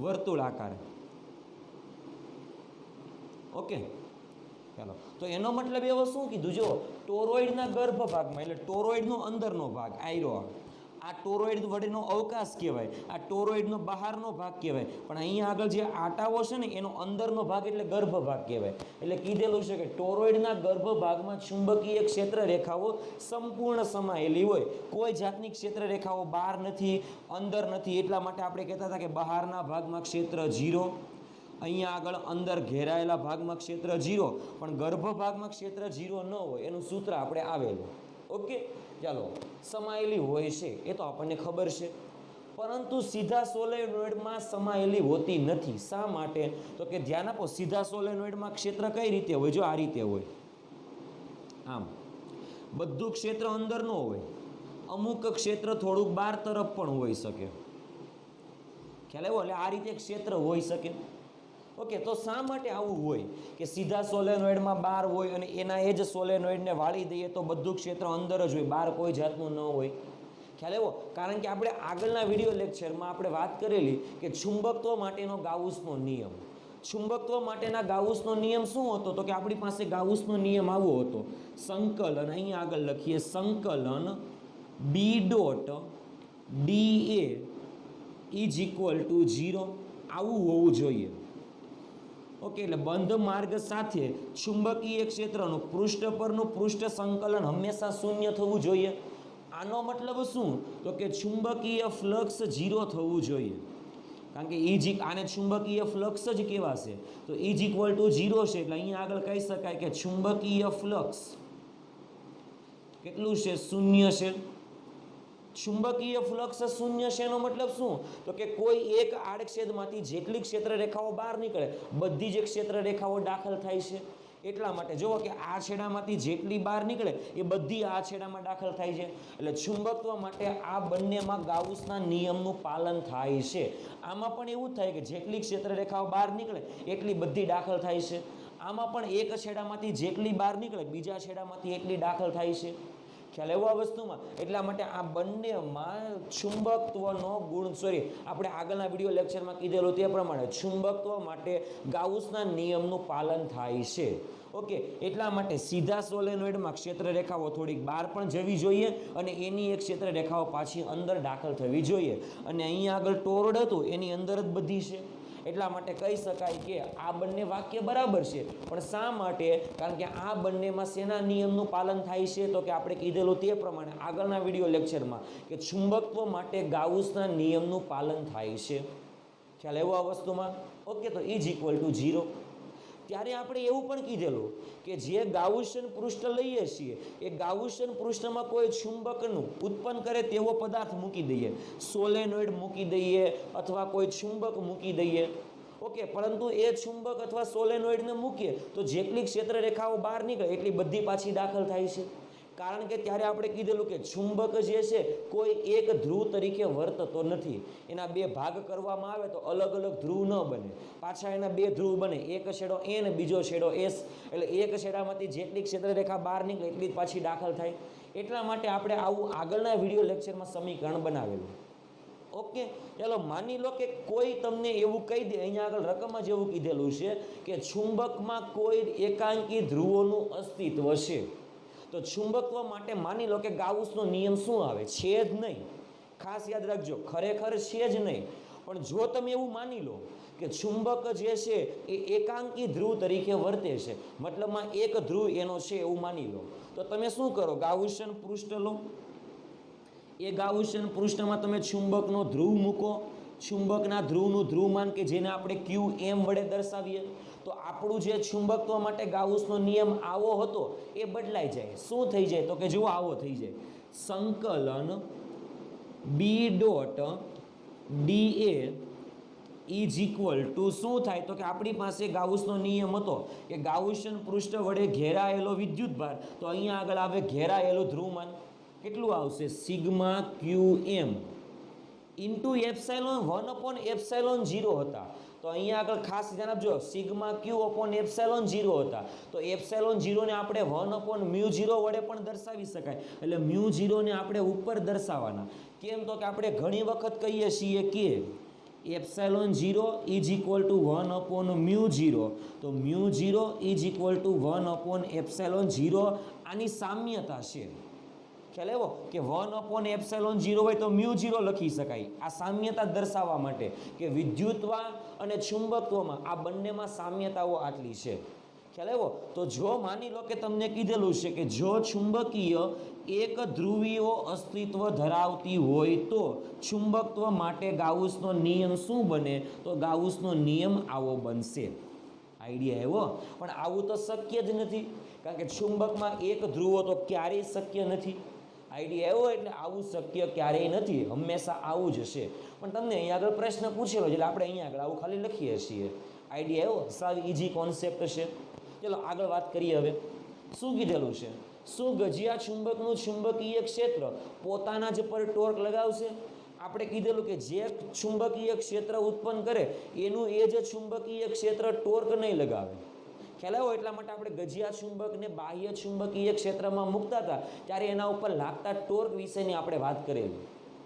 વર્તુળાકાર. ઓકે, ચાલો, તો એનો મતલબ એવો શું કીધું? જો ટોરોઇડના ગર્ભ ભાગમાં, એટલે ટોરોઇડનો અંદરનો ભાગ આયરો, આ ટોરોઇડ વડેનો અવકાશ કહેવાય, આ ટોરોઇડનો બહારનો ભાગ કહેવાય. પણ અહીંયા આગળ જે આટાઓ છે ને એનો અંદરનો ભાગ એટલે ગર્ભ ભાગ કહેવાય. એટલે કીધેલું છે કે ટોરોઇડના ગર્ભ ભાગમાં ચુંબકીય ક્ષેત્ર રેખાઓ સંપૂર્ણ સમાયેલી હોય. કોઈ જાતની ક્ષેત્ર રેખાઓ બહાર નથી, અંદર નથી. એટલા માટે આપણે કહેતા હતા કે બહારના ભાગમાં ક્ષેત્ર 0, અહીંયા આગળ અંદર ઘેરાયેલા ભાગમાં ક્ષેત્ર 0, પણ ગર્ભ ભાગમાં ક્ષેત્ર 0 ન હોય. એનું સૂત્ર આપણે આવેલું. ઓકે, ચાલો, સમાયેલી હોય છે એ તો આપણને ખબર છે, પરંતુ સીધા સોલેનોઇડમાં સમાયેલી હોતી નથી. શા માટે? તો કે ધ્યાન આપો, સીધા સોલેનોઇડમાં ક્ષેત્ર કઈ રીતે હોય? જો આ રીતે હોય, આમ બધું ક્ષેત્ર અંદર ન હોય, અમુક ક્ષેત્ર થોડુંક બહાર તરફ પણ હોઈ શકે. ખ્યાલ આવ્યો? એટલે આ રીતે ક્ષેત્ર હોઈ શકે. ઓકે, તો શા માટે આવું હોય કે સીધા સોલેનોઇડમાં બહાર હોય અને એના એ જ સોલેનોઇડને વાળી દઈએ તો બધું ક્ષેત્ર અંદર જ હોય, બહાર કોઈ જાતનું ન હોય? ખ્યાલ આવ્યો? કારણ કે આપણે આગળના વિડીયો લેક્ચરમાં આપણે વાત કરેલી કે ચુંબકત્વ માટેનો ગાઉસનો નિયમ. ચુંબકત્વ માટેના ગાઉસનો નિયમ શું હતો? તો કે આપણી પાસે ગાઉસનો નિયમ આવો હતો, સંકલન, અહીંયા આગળ લખીએ, સંકલન B dot D A is equal to 0. આવું હોવું જોઈએ. ઓકે, એટલે બંધ માર્ગ સાથે ચુંબકીય ક્ષેત્રનું પૃષ્ઠ પરનું પૃષ્ઠ સંકલન હંમેશા શૂન્ય થવું જોઈએ. આનો મતલબ શું? તો કે ચુંબકીય ફ્લક્સ 0 થવું જોઈએ. કારણ કે આને ચુંબકીય ફ્લક્સ જ કહેવાશે. તો ઇઝ ઇક્વલ ટુ 0 છે, એટલે અહીંયા આગળ કહી શકાય કે ચુંબકીય ફ્લક્સ કેટલું છે? શૂન્ય છે. ચુંબકીય ફ્લક્સ શૂન્ય છે એનો મતલબ શું? તો કે કોઈ એક આડછેદમાંથી જેટલી ક્ષેત્ર રેખાઓ બહાર નીકળે બધી જ ક્ષેત્ર રેખાઓ દાખલ થાય છે. એટલા માટે જુઓ કે આ છેડામાંથી જેટલી બહાર નીકળે એ બધી આ છેડામાં દાખલ થાય છે. એટલે ચુંબકત્વ માટે આ બંનેમાં ગાઉસના નિયમનું પાલન થાય છે. આમાં પણ એવું થાય કે જેટલી ક્ષેત્ર રેખાઓ બહાર નીકળે એટલી બધી દાખલ થાય છે. આમાં પણ એક છેડામાંથી જેટલી બહાર નીકળે બીજા છેડામાંથી એટલી દાખલ થાય છે. ખ્યાલ આવ્યો આ વસ્તુમાં? એટલા માટે આ બંનેમાં ચુંબકત્વનો ગુણ, આપણે આગળના વિડીયો લેક્ચરમાં કીધેલું તે પ્રમાણે ચુંબકત્વ માટે ગાઉસના નિયમનું પાલન થાય છે. ઓકે, એટલા માટે સીધા સોલેનોઇડમાં ક્ષેત્ર રેખાઓ થોડીક બહાર પણ જવી જોઈએ અને એની એક ક્ષેત્ર રેખાઓ પાછી અંદર દાખલ થવી જોઈએ. અને અહીંયા આગળ ટોરોઇડ હતું એની અંદર જ બધી છે. એટલા માટે કહી શકાય કે આ બંને વાક્ય બરાબર છે. પણ શા માટે? કારણ કે આ બંનેમાં શેના નિયમનું પાલન થાય છે? તો કે આપણે કીધેલું તે પ્રમાણે આગળના વિડીયો લેક્ચરમાં કે ચુંબકત્વ માટે ગાઉસના નિયમનું પાલન થાય છે. ખ્યાલ આવ્યો આ વસ્તુમાં? ઓકે, તો ઇઝ ઇક્વલ ટુ 0. ત્યારે આપણે એવું પણ કીધેલું કે જે ગાઉસિયન પૃષ્ઠ લઈએ છીએ એ ગાઉસિયન પૃષ્ઠમાં કોઈ ચુંબકનું ઉત્પન્ન કરે તેવો પદાર્થ મૂકી દઈએ, સોલેનોઇડ મૂકી દઈએ અથવા કોઈ ચુંબક મૂકી દઈએ. ઓકે, પરંતુ એ ચુંબક અથવા સોલેનોઇડને મૂકીએ તો જેટલી ક્ષેત્ર રેખાઓ બહાર નીકળે એટલી બધી પાછી દાખલ થાય છે. કારણ કે ત્યારે આપણે કીધેલું કે ચુંબક જે છે કોઈ એક ધ્રુવ તરીકે વર્તતો નથી. એના બે ભાગ કરવામાં આવે તો અલગ અલગ ધ્રુવ ન બને, પાછા એના બે ધ્રુવ બને, એક છેડો એ ને બીજો છેડો એસ. એટલે એક છેડામાંથી જેટલી ક્ષેત્ર રેખા બહાર નીકળે એટલી જ પાછી દાખલ થાય. એટલા માટે આપણે આવું આગળના વિડીયો લેક્ચરમાં સમીકરણ બનાવેલું. ઓકે, ચાલો માની લો કે કોઈ તમને એવું કહી દે, અહીંયા આગળ રકમ જ એવું કીધેલું છે કે ચુંબકમાં કોઈ એકાંકી ધ્રુવોનું અસ્તિત્વ છે. તો ચુંબકત્વ માટે માની લો કે ગાઉસનો નિયમ શું આવે? છે જ નહીં. ખાસ યાદ રાખજો, ખરેખર છે જ નહીં. પણ જો તમે એવું માની લો કે ચુંબક જે છે એ એકાંકી ધ્રુવ તરીકે વર્તે છે, મતલબમાં એક ધ્રુવ એનો છે એવું માની લો, તો તમે શું કરો? ગાઉસિયન પૃષ્ઠ લો. એ ગાઉસિયન પૃષ્ઠમાં તમે ચુંબકનો ધ્રુવ મૂકો, ચુંબકના ધ્રુવનું ધ્રુવમાન કે જેને આપણે QM વડે દર્શાવીએ, તો આપણું જે ચુંબકત્વ માટે ગાઉસનો નિયમ આવો હતો એ બદલાઈ જાય. શું થઈ જાય? તો કે જુઓ આવો થઈ જાય, સંકલન B dot DA is equal two શું થાય? તો કે આપણી પાસે ગાઉસનો નિયમ હતો કે ગાઉસિયન પૃષ્ઠ વડે ઘેરાયેલો વિદ્યુતભાર, તો અહીંયા આગળ આવે ઘેરાયેલું ધ્રુવમાન, કેટલું આવશે? સિગ્મા QM ઇન્ટુ એપ્સાઇલોન 1/ε0 હતા. તો અહીંયા આગળ ખાસ ધ્યાન આપજો, સિગ્મા Q/ε0 હતા. તો ε0 ને આપણે 1/μ0 વડે પણ દર્શાવી શકાય. એટલે μ0 ને આપણે ઉપર દર્શાવવાના. કેમ? તો કે આપણે ઘણી વખત કહીએ છીએ કે ε0 ઇઝ ઇક્વલ ટુ 1/μ0. તો μ0 ઇઝ ઇક્વલ ટુ 1/ε0 આની સામ્યતા છે. ખ્યાલ આવ્યો કે 1/ε0 હોય તો μ0 લખી શકાય. આ સામ્યતા દર્શાવવા માટે કે વિદ્યુતવા અને ચુંબકત્વમાં આ બંનેમાં સામ્યતાઓ આટલી છે. ખ્યાલ આવ્યો? તો જો માની લો કે તમને કીધેલું છે કે જો ચુંબકીય એક ધ્રુવીઓ અસ્તિત્વ ધરાવતી હોય તો ચુંબકત્વ માટે ગાઉસનો નિયમ શું બને? તો ગાઉસનો નિયમ આવો બનશે. આઈડિયા આવ્યો? પણ આવું તો શક્ય જ નથી, કારણ કે ચુંબકમાં એક ધ્રુવો તો ક્યારેય શક્ય નથી. આઈડિયા આવ્યો? એટલે આવું શક્ય ક્યારેય નથી, હંમેશા આવું જ હશે. પણ તમને અહીંયા આગળ પ્રશ્ન પૂછેલો છે એટલે આપણે અહીંયા આગળ આવું ખાલી લખીએ છીએ. આઈડિયા આવ્યો? સાવ ઇઝી કોન્સેપ્ટ છે. ચલો આગળ વાત કરીએ. હવે શું કીધેલું છે? શું ગજિયા ચુંબકનું ચુંબકીય ક્ષેત્ર પોતાના જ પર ટોર્ક લગાવશે? આપણે કીધેલું કે જે ચુંબકીય ક્ષેત્ર ઉત્પન્ન કરે એનું એ જ ચુંબકીય ક્ષેત્ર ટોર્ક નહીં લગાવે. ખ્યાલ આવ્યો? એટલા માટે આપણે ગજિયા ચુંબકને બાહ્ય ચુંબકીય ક્ષેત્રમાં મૂકતા હતા ત્યારે એના ઉપર લાગતા ટોર્ક વિશેની આપણે વાત કરેલી.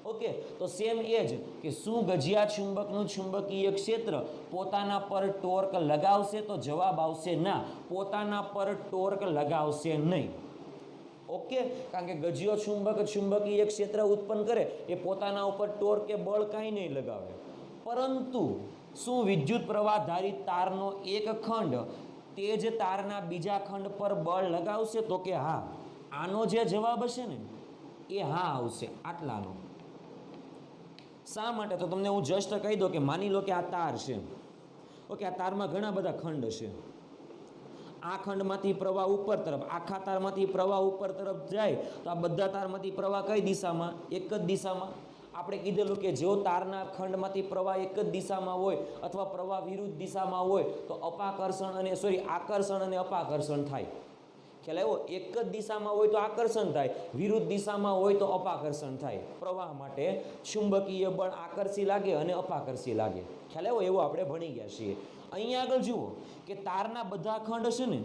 ઓકે, તો સેમ એ જ કે શું ગજિયા ચુંબકનું ચુંબકીય ક્ષેત્ર પોતાના પર ટોર્ક લગાવશે? તો જવાબ આવશે ના, પોતાના પર ટોર્ક લગાવશે નહીં. ઓકે, કારણ કે ગજિયો ચુંબક ચુંબકીય ક્ષેત્ર ઉત્પન્ન કરે એ પોતાના ઉપર ટોર્ક કે બળ કાંઈ નહીં લગાવે. પરંતુ શું વિદ્યુત પ્રવાહ ધારિત તારનો એક ખંડ તે જ તારના બીજા ખંડ પર બળ લગાવશે? તો કે હા. આનો જે જવાબ હશે ને એ હા આવશે, આટલાનો. શા માટે? તો તમને હું જસ્ટ કહી દઉં કે માની લો કે આ તાર છે. ઓકે, આ તારમાં ઘણા બધા ખંડ છે. આ ખંડમાંથી પ્રવાહ ઉપર તરફ, આખા તારમાંથી પ્રવાહ ઉપર તરફ જાય તો આ બધા તારમાંથી પ્રવાહ કઈ દિશામાં? એક જ દિશામાં. આપણે કીધેલું કે જો તારના ખંડમાંથી પ્રવાહ એક જ દિશામાં હોય અથવા પ્રવાહ વિરુદ્ધ દિશામાં હોય તો આકર્ષણ અને અપાકર્ષણ થાય. ખ્યાલ આવ્યો? એક જ દિશામાં હોય તો આકર્ષણ થાય, વિરુદ્ધ દિશામાં હોય તો અપાકર્ષણ થાય. પ્રવાહ માટે ચુંબકીય બળ આકર્ષી લાગે અને અપાકર્ષી લાગે. ખ્યાલ આવ્યો? એવું આપણે ભણી ગયા છીએ. અહીંયા આગળ જુઓ કે તારના બધા ખંડ છે ને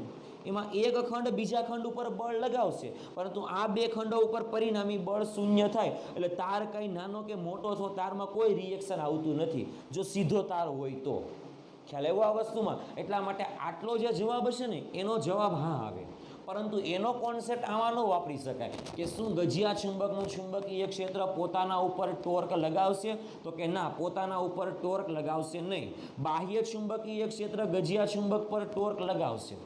એમાં એક ખંડ બીજા ખંડ ઉપર બળ લગાવશે, પરંતુ આ બે ખંડો ઉપર પરિણામી બળ શૂન્ય થાય. એટલે તાર કંઈ નાનો કે મોટો થો, તારમાં કોઈ રિએક્શન આવતું નથી જો સીધો તાર હોય તો. ખ્યાલ આવ્યો આ વસ્તુમાં? એટલા માટે આટલો જે જવાબ હશે ને એનો જવાબ હા આવે. પરંતુ એનો કોન્સેપ્ટ આમાં ન વાપરી શકાય કે શું ગજિયા ચુંબકનું ચુંબકીય ક્ષેત્ર પોતાના ઉપર ટોર્ક લગાવશે? તો કે ના, પોતાના ઉપર ટોર્ક લગાવશે નહીં. બાહ્ય ચુંબકીય ક્ષેત્ર ગજિયા ચુંબક પર ટોર્ક લગાવશે.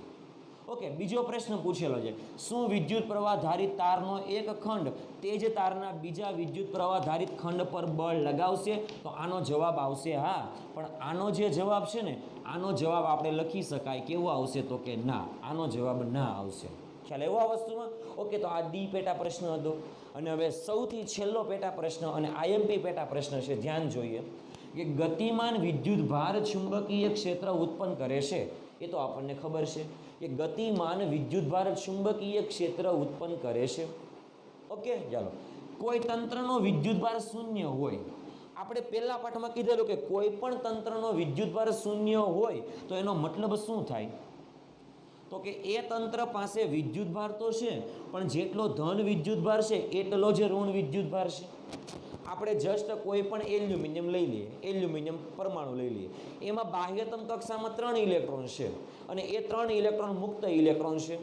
ઓકે, બીજો પ્રશ્ન પૂછેલો છે, શું વિદ્યુત પ્રવાહ ધારિત તારનો એક ખંડ તે જ તારના બીજા વિદ્યુત પ્રવાહ ધારિત ખંડ પર બળ લગાવશે? તો આનો જવાબ આવશે હા. પણ આનો જે જવાબ છે ને આનો જવાબ આપણે લખી શકાય કેવો આવશે? તો કે ના, આનો જવાબ ના આવશે. ખ્યાલ આવ્યો આ વસ્તુમાં? ઓકે, તો આ ડી પેટા પ્રશ્ન હતો. અને હવે સૌથી છેલ્લો પેટા પ્રશ્ન અને આઈએમપી પેટા પ્રશ્ન છે. ધ્યાન જોઈએ કે ગતિમાન વિદ્યુત ભાર ચુંબકીય ક્ષેત્ર ઉત્પન્ન કરે છે. એ તો આપણને ખબર છે કે ગતિમાન વિદ્યુતભાર ચુંબકીય ક્ષેત્ર ઉત્પન્ન કરે છે. ઓકે, ચાલો. કોઈ તંત્રનો વિદ્યુતભાર શૂન્ય હોય, આપણે પહેલા પાઠમાં કીધેલું કે કોઈ પણ તંત્રનો વિદ્યુતભાર શૂન્ય હોય તો એનો મતલબ શું થાય? તો કે એ તંત્ર પાસે વિદ્યુતભાર તો છે પણ જેટલો ધન વિદ્યુતભાર છે એટલો જ ઋણ વિદ્યુતભાર છે. આપણે જસ્ટ કોઈ પણ એલ્યુમિનિયમ લઈ લઈએ, એલ્યુમિનિયમ પરમાણુ લઈ લઈએ, એમાં બાહ્યતમ કક્ષામાં 3 ઇલેક્ટ્રોન છે અને એ 3 ઇલેક્ટ્રોન મુક્ત ઇલેક્ટ્રોન છે.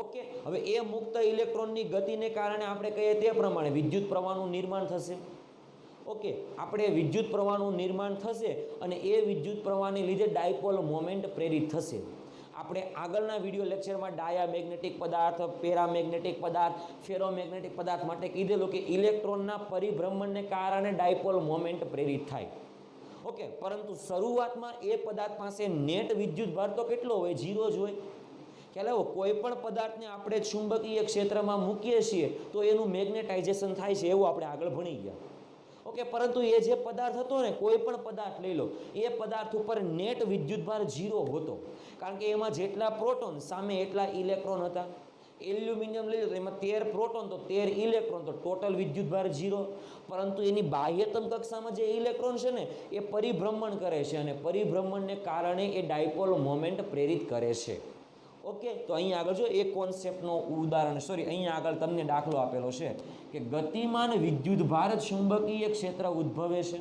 ઓકે, હવે એ મુક્ત ઇલેક્ટ્રોનની ગતિને કારણે આપણે કહીએ તે પ્રમાણે વિદ્યુત પ્રવાહનું નિર્માણ થશે. ઓકે, આપણે વિદ્યુત પ્રવાહનું નિર્માણ થશે અને એ વિદ્યુત પ્રવાહને લીધે ડાયપોલ મોમેન્ટ પ્રેરિત થશે. આપણે આગળના વિડીયો લેક્ચરમાં ડાયામેગ્નેટિક પદાર્થ, પેરામેગ્નેટિક પદાર્થ, ફેરોમેગ્નેટિક પદાર્થ માટે કીધેલું કે ઇલેક્ટ્રોનના પરિભ્રમણને કારણે ડાયપોલ મોમેન્ટ પ્રેરિત થાય. ઓકે, પરંતુ શરૂઆતમાં એ પદાર્થ પાસે નેટ વિદ્યુત ભાર તો કેટલો હોય? 0 જ હોય. ખ્યાલ આવ્યો? કોઈ પણ પદાર્થને આપણે ચુંબકીય ક્ષેત્રમાં મૂકીએ છીએ તો એનું મેગ્નેટાઇઝેશન થાય છે, એવું આપણે આગળ ભણી ગયા. ઓકે, પરંતુ એ જે પદાર્થ હતો ને, કોઈ પણ પદાર્થ લઈ લો, એ પદાર્થ ઉપર નેટ વિદ્યુતભાર 0 હતો, કારણ કે એમાં જેટલા પ્રોટોન સામે એટલા ઇલેક્ટ્રોન હતા. એલ્યુમિનિયમ લઈ લો તો એમાં 13 પ્રોટોન તો 13 ઇલેક્ટ્રોન, તો ટોટલ વિદ્યુતભાર 0. પરંતુ એની બાહ્યતમ કક્ષામાં જે ઇલેક્ટ્રોન છે ને, એ પરિભ્રમણ કરે છે અને પરિભ્રમણને કારણે એ ડાયપોલ મોમેન્ટ પ્રેરિત કરે છે. ઓકે, તો અહીંયા આગળ જો એક કોન્સેપ્ટનો ઉદાહરણ, અહીંયા આગળ તમને દાખલો આપેલો છે કે ગતિમાન વિદ્યુતભાર ચુંબકીય ક્ષેત્ર ઉદ્ભવે છે.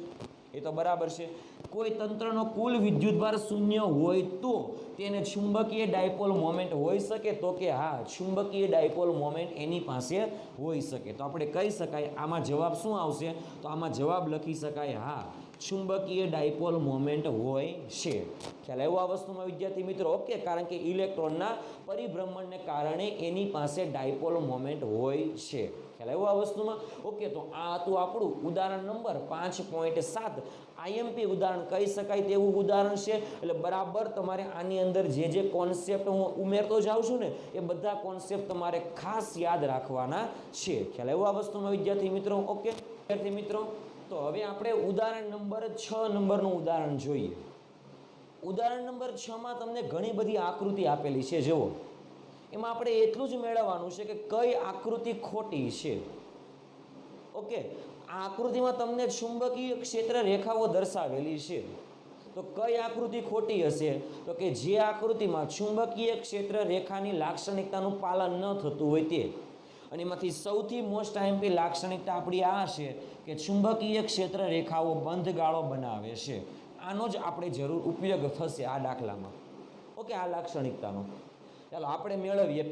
એ તો બરાબર છે. કોઈ તંત્રનો કુલ વિદ્યુતભાર 0 હોય તો તેને ચુંબકીય ડાયપોલ મોમેન્ટ હોઈ શકે? તો કે હા, ચુંબકીય ડાયપોલ મોમેન્ટ એની પાસે હોઈ શકે. તો આપણે કહી શકાય આમાં જવાબ શું આવશે? તો આમાં જવાબ લખી શકાય હા, ચુંબકીય ડાયપોલ મોમેન્ટ હોય છે. ખ્યાલ આવ્યો આ વસ્તુમાં વિદ્યાર્થી મિત્રો? ઓકે, કારણ કે ઇલેક્ટ્રોનના પરિભ્રમણને કારણે એની પાસે ડાયપોલ મોમેન્ટ હોય છે. ખ્યાલ આવ્યો આ વસ્તુમાં? ઓકે, તો આ હતું આપણું ઉદાહરણ નંબર 5.7. આઈએમપી ઉદાહરણ કહી શકાય તેવું ઉદાહરણ છે. એટલે બરાબર તમારે આની અંદર જે કોન્સેપ્ટ હું ઉમેરતો જાઉં છું ને, એ બધા કોન્સેપ્ટ તમારે ખાસ યાદ રાખવાના છે. ખ્યાલ આવ્યો આ વસ્તુમાં વિદ્યાર્થી મિત્રો? ઓકે વિદ્યાર્થી મિત્રો, તો હવે આપણે ઉદાહરણ નંબર 6 નંબરનું ઉદાહરણ જોઈએ. ઉદાહરણ નંબર 6માં તમને ઘણી બધી આકૃતિ આપેલી છે. જુઓ, એમાં આપણે એટલું જ મેળવવાનું છે કે કઈ આકૃતિ ખોટી છે. ઓકે, આ આકૃતિમાં તમને ચુંબકીય ક્ષેત્ર રેખાઓ દર્શાવેલી છે, તો કઈ આકૃતિ ખોટી હશે? તો કે જે આકૃતિમાં ચુંબકીય ક્ષેત્ર રેખાની લાક્ષણિકતાનું પાલન ન થતું હોય તે. અને એમાંથી સૌથી મોસ્ટ આઈએમપી લાક્ષણિકતા આપણી આ છે કે ચુંબકીય ક્ષેત્ર રેખાઓ બંધગાળો બનાવે છે. આનો જ આપણે જરૂર ઉપયોગ થશે આ દાખલામાં. ઓકે, આ લાક્ષણિકતાનો ચાલો આપણે મેળવીએ.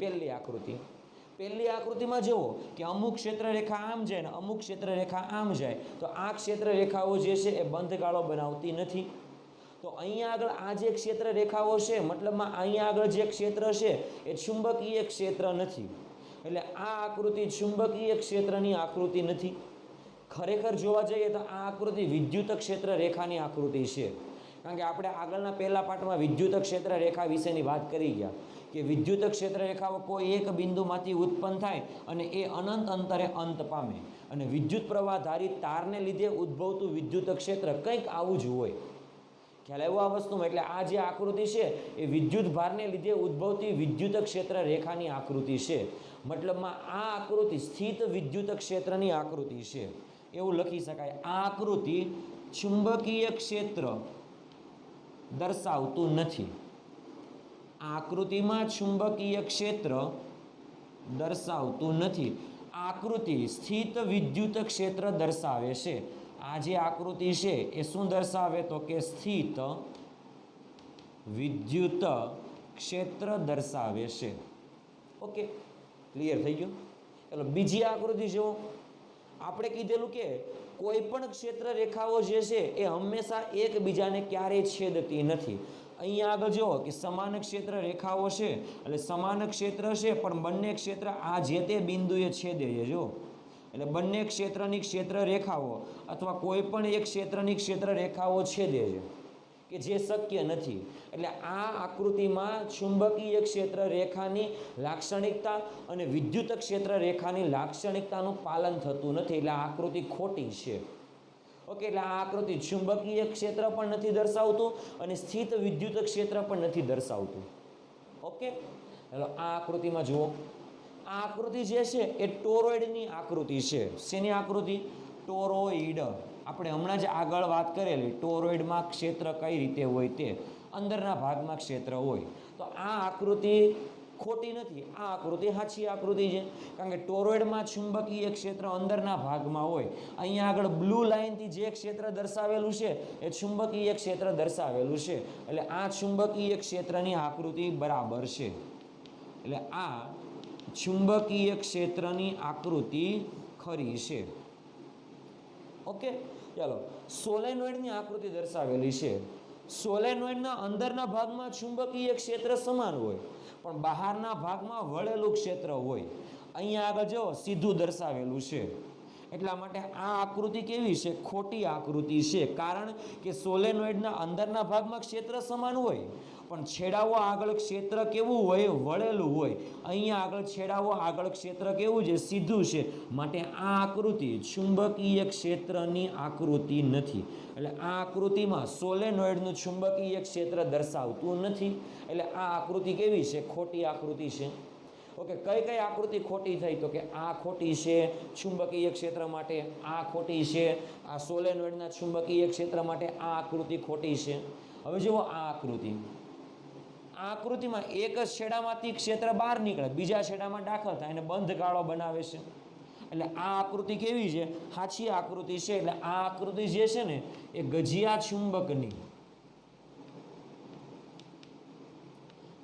પહેલી આકૃતિમાં જુઓ કે અમુક ક્ષેત્ર રેખા આમ જાય ને અમુક ક્ષેત્ર રેખા આમ જાય, તો આ ક્ષેત્ર રેખાઓ જે છે એ બંધગાળો બનાવતી નથી. તો અહીંયા આગળ આ જે ક્ષેત્ર રેખાઓ છે, મતલબમાં અહીંયા આગળ જે ક્ષેત્ર છે એ ચુંબકીય ક્ષેત્ર નથી. એટલે આ આકૃતિ ચુંબકીય ક્ષેત્રની આકૃતિ નથી. ખરેખર જોવા જઈએ તો આ આકૃતિ વિદ્યુત ક્ષેત્ર રેખાની આકૃતિ છે. કારણ કે આપણે આગળના પહેલા પાઠમાં વિદ્યુત ક્ષેત્ર રેખા વિશેની વાત કરી ગયા કે વિદ્યુત ક્ષેત્ર રેખાઓ કોઈ એક બિંદુમાંથી ઉત્પન્ન થાય અને એ અનંત અંતરે અંત પામે, અને વિદ્યુત પ્રવાહ ધારિત તારને લીધે ઉદ્ભવતું વિદ્યુત ક્ષેત્ર કંઈક આવું જ હોય. ખ્યાલ આવ્યો આ વસ્તુમાં? એટલે આ જે આકૃતિ છે એ વિદ્યુત ભારને લીધે ઉદ્ભવતી વિદ્યુત ક્ષેત્ર રેખાની આકૃતિ છે. મતલબમાં આ આકૃતિ સ્થિત વિદ્યુત ક્ષેત્રની આકૃતિ છે, એવું લખી શકાય. આ આકૃતિ ચુંબકીય ક્ષેત્ર દર્શાવતું નથી. આ આકૃતિમાં ચુંબકીય ક્ષેત્ર દર્શાવતું નથી. આકૃતિ સ્થિત વિદ્યુત ક્ષેત્ર દર્શાવે છે. આ જે આકૃતિ છે એ શું દર્શાવે? તો કે સ્થિત વિદ્યુત ક્ષેત્ર દર્શાવે છે. ઓકે, ક્લિયર થઈ ગયું? ચાલો બીજી આકૃતિ જુઓ. આપણે કીધેલું કે કોઈ પણ ક્ષેત્ર રેખાઓ જે છે એ હંમેશા એકબીજાને ક્યારેય છેદતી નથી. અહીંયા આગળ જુઓ કે સમાન ક્ષેત્ર રેખાઓ છે, એટલે સમાન ક્ષેત્ર છે પણ બંને ક્ષેત્ર આ જે તે બિંદુએ છેદે છે. જો, એટલે બંને ક્ષેત્રની ક્ષેત્ર રેખાઓ અથવા કોઈ પણ એક ક્ષેત્રની ક્ષેત્ર રેખાઓ છેદે છે, કે જે શક્ય નથી. એટલે આ આકૃતિમાં ચુંબકીય ક્ષેત્ર રેખાની લાક્ષણિકતા અને વિદ્યુત ક્ષેત્ર રેખાની લાક્ષણિકતાનું પાલન થતું નથી. એટલે આ આકૃતિ ખોટી છે. ઓકે, એટલે આ આકૃતિ ચુંબકીય ક્ષેત્ર પણ નથી દર્શાવતું અને સ્થિત વિદ્યુત ક્ષેત્ર પણ નથી દર્શાવતું. ઓકે, ચાલો આ આકૃતિમાં જુઓ. આ આકૃતિ જે છે એ ટોરોઇડની આકૃતિ છે. શેની આકૃતિ? ટોરોઇડ. આપણે હમણાં જ આગળ વાત કરેલી ટોરોઇડમાં ક્ષેત્ર કઈ રીતે હોય તે, અંદરના ભાગમાં ક્ષેત્ર હોય. તો આ આકૃતિ ખોટી નથી, આ આકૃતિ સાચી આકૃતિ છે. કારણ કે ટોરોઇડમાં ચુંબકીય ક્ષેત્ર અંદરના ભાગમાં હોય. અહીંયા આગળ બ્લુ લાઇનથી જે ક્ષેત્ર દર્શાવેલું છે એ ચુંબકીય ક્ષેત્ર દર્શાવેલું છે. એટલે આ ચુંબકીય ક્ષેત્રની આકૃતિ બરાબર છે. એટલે આ ચુંબકીય ક્ષેત્રની આકૃતિ ખરી છે. ઓકે, ચાલો સોલેનોઇડની આકૃતિ દર્શાવેલી છે. સોલેનોઇડના અંદરના ભાગમાં ચુંબકીય ક્ષેત્ર સમાન હોય પણ બહારના ભાગમાં વળેલું ક્ષેત્ર હોય. અહીંયા આગળ જો સીધું દર્શાવેલું છે એટલા માટે આ આકૃતિ કેવી છે? ખોટી આકૃતિ છે. કારણ કે સોલેનોઇડના અંદરના ભાગમાં ક્ષેત્ર સમાન હોય પણ છેડાઓ આગળ ક્ષેત્ર કેવું હોય? વળેલું હોય. અહીંયા આગળ છેડાઓ આગળ ક્ષેત્ર કેવું છે? સીધું છે. માટે આ આકૃતિ ચુંબકીય ક્ષેત્રની આકૃતિ નથી. એટલે આ આકૃતિમાં સોલેનોઇડનું ચુંબકીય ક્ષેત્ર દર્શાવતું નથી. એટલે આ આકૃતિ કેવી છે? ખોટી આકૃતિ છે. ઓકે, કઈ કઈ આકૃતિ ખોટી થઈ? તો કે આ ખોટી છે ચુંબકીય ક્ષેત્ર માટે, આ ખોટી છે આ સોલેનોઇડના ચુંબકીય ક્ષેત્ર માટે, આ આકૃતિ ખોટી છે. હવે જુઓ આ આકૃતિ, આ આકૃતિમાં એક જ છેડામાંથી ક્ષેત્ર બહાર નીકળે, બીજા છેડામાં દાખલ થાય અને બંધ ગાળો બનાવે છે. એટલે આ આકૃતિ કેવી છે? સાચી આકૃતિ છે. એટલે આ આકૃતિ જે છે ને એ ગજિયા ચુંબકની,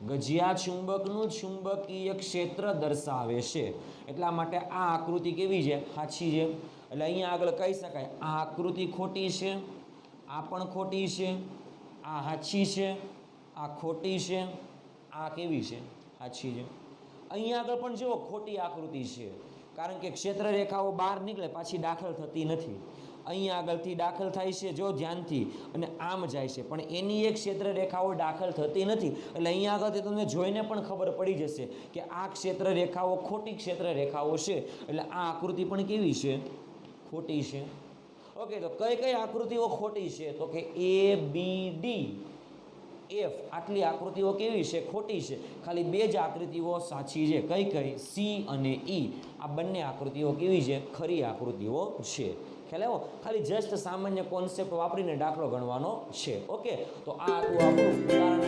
ગજિયા ચુંબકનું ચુંબકીય ક્ષેત્ર દર્શાવે છે. એટલા માટે આ આકૃતિ કેવી છે? સાચી છે. એટલે અહીંયા આગળ કહી શકાય આ આકૃતિ ખોટી છે, આ પણ ખોટી છે, આ સાચી છે, આ ખોટી છે, આ કેવી છે? સાચી છે. અહીંયા આગળ પણ જુઓ ખોટી આકૃતિ છે કારણ કે ક્ષેત્ર રેખાઓ બહાર નીકળે પાછી દાખલ થતી નથી. અહીંયા આગળથી દાખલ થાય છે જો ધ્યાનથી અને આમ જાય છે પણ એની એક ક્ષેત્ર રેખાઓ દાખલ થતી નથી. એટલે અહીંયા આગળથી તમને જોઈને પણ ખબર પડી જશે કે આ ક્ષેત્ર રેખાઓ ખોટી ક્ષેત્ર રેખાઓ છે. એટલે આ આકૃતિ પણ કેવી છે? ખોટી છે. ઓકે, તો કઈ કઈ આકૃતિઓ ખોટી છે? તો કે એ, બી, ડી, એફ આટલી આકૃતિઓ કેવી છે? ખોટી છે. ખાલી બે જ આકૃતિઓ સાચી છે. કઈ કઈ? સી અને ઈ. આ બંને આકૃતિઓ કેવી છે? ખરી આકૃતિઓ છે. ખ્યાલ આવ્યો? ખાલી જસ્ટ સામાન્ય કોન્સેપ્ટ વાપરીને દાખલો ગણવાનો છે. ઓકે, તો આ આપણું ઉદાહરણ